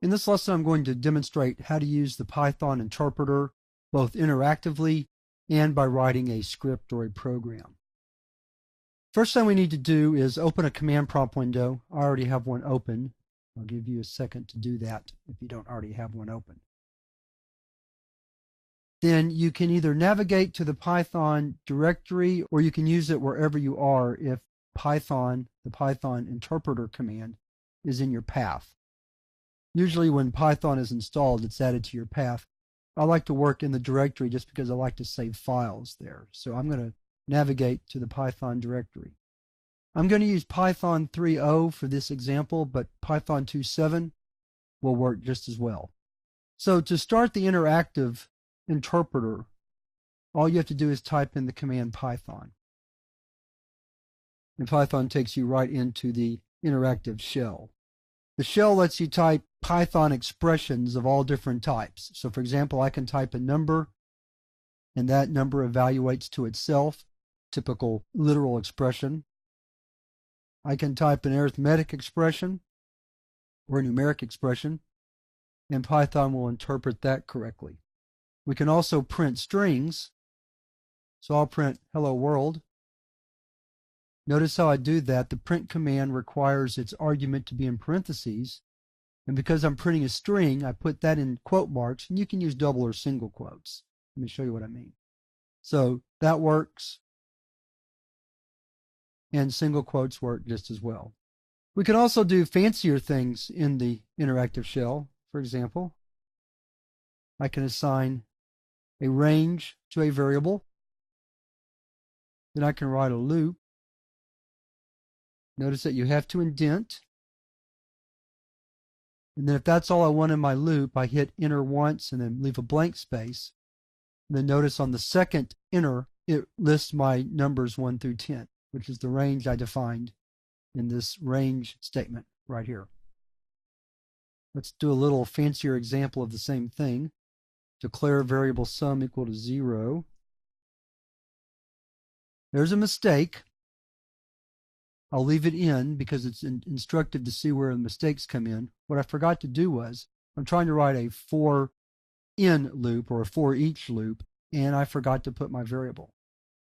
In this lesson, I'm going to demonstrate how to use the Python interpreter both interactively and by writing a script or a program. First thing we need to do is open a command prompt window. I already have one open. I'll give you a second to do that if you don't already have one open. Then you can either navigate to the Python directory or you can use it wherever you are if Python, the Python interpreter command, is in your path. Usually when Python is installed, it's added to your path. I like to work in the directory just because I like to save files there. So I'm going to navigate to the Python directory. I'm going to use Python 3.0 for this example, but Python 2.7 will work just as well. So to start the interactive interpreter, all you have to do is type in the command Python. And Python takes you right into the interactive shell. The shell lets you type Python expressions of all different types. So for example, I can type a number and that number evaluates to itself, typical literal expression. I can type an arithmetic expression or a numeric expression and Python will interpret that correctly. We can also print strings. So I'll print hello world. Notice how I do that. The print command requires its argument to be in parentheses. And because I'm printing a string, I put that in quote marks, and you can use double or single quotes. Let me show you what I mean. So that works. And single quotes work just as well. We can also do fancier things in the interactive shell. For example, I can assign a range to a variable. Then I can write a loop. Notice that you have to indent. And then if that's all I want in my loop, I hit enter once and then leave a blank space. And then notice on the second enter, it lists my numbers 1 through 10, which is the range I defined in this range statement right here. Let's do a little fancier example of the same thing. Declare variable sum equal to 0. There's a mistake. I'll leave it in because it's instructive to see where the mistakes come in. What I forgot to do was, I'm trying to write a for in loop or a for each loop, and I forgot to put my variable.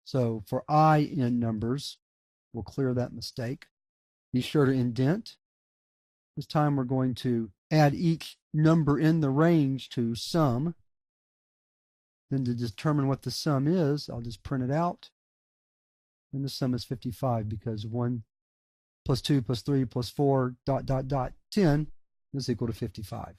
So for I in numbers, we'll clear that mistake. Be sure to indent. This time we're going to add each number in the range to sum. Then to determine what the sum is, I'll just print it out. And the sum is 55 because 1 plus 2 plus 3 plus 4 ... 10 is equal to 55.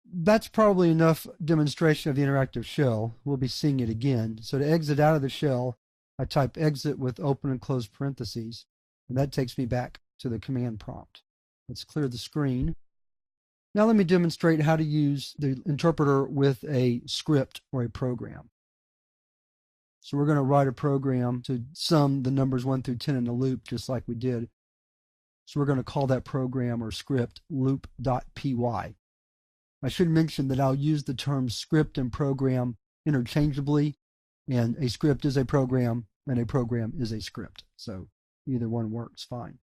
That's probably enough demonstration of the interactive shell. We'll be seeing it again. So to exit out of the shell, I type exit with open and close parentheses, and that takes me back to the command prompt. Let's clear the screen. Now let me demonstrate how to use the interpreter with a script or a program. So we're going to write a program to sum the numbers 1 through 10 in a loop just like we did. So we're going to call that program or script loop.py. I should mention that I'll use the terms script and program interchangeably, and a script is a program and a program is a script. So either one works fine.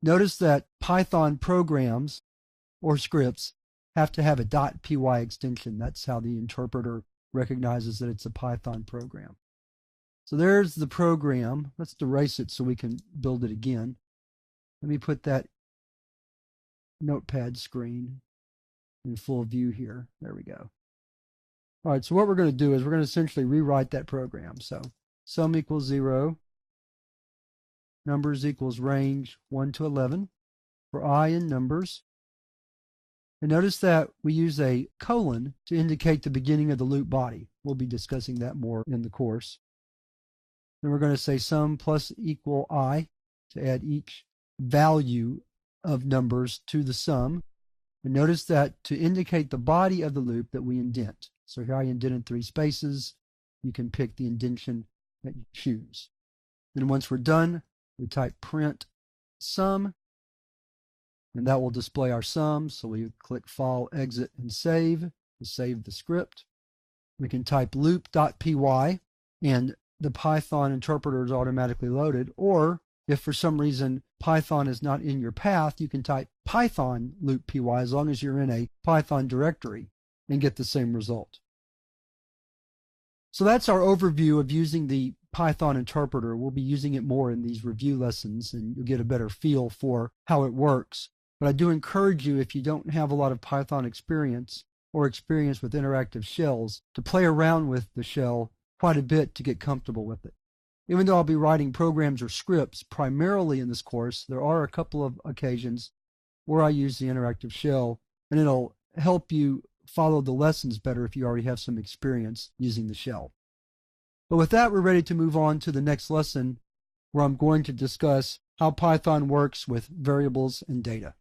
Notice that Python programs or scripts have to have a .py extension. That's how the interpreter recognizes that it's a Python program. So there's the program. Let's erase it so we can build it again. Let me put that notepad screen in full view here. There we go. All right, so what we're going to do is we're going to essentially rewrite that program. So sum equals 0, numbers equals range 1 to 11 for I in numbers. And notice that we use a colon to indicate the beginning of the loop body. We'll be discussing that more in the course. Then we're going to say sum plus equal I to add each value of numbers to the sum. And notice that to indicate the body of the loop that we indent. So here I indented 3 spaces. You can pick the indentation that you choose. Then once we're done, we type print sum, and that will display our sum. So we click File, Exit, and Save to save the script. We can type loop.py, and the Python interpreter is automatically loaded, or If for some reason Python is not in your path, you can type Python loop py as long as you're in a Python directory and get the same result. So that's our overview of using the Python interpreter. We'll be using it more in these review lessons, and you'll get a better feel for how it works. But I do encourage you, if you don't have a lot of Python experience or experience with interactive shells, to play around with the shell quite a bit to get comfortable with it. Even though I'll be writing programs or scripts primarily in this course, there are a couple of occasions where I use the interactive shell, and it'll help you follow the lessons better if you already have some experience using the shell. But with that, we're ready to move on to the next lesson, where I'm going to discuss how Python works with variables and data.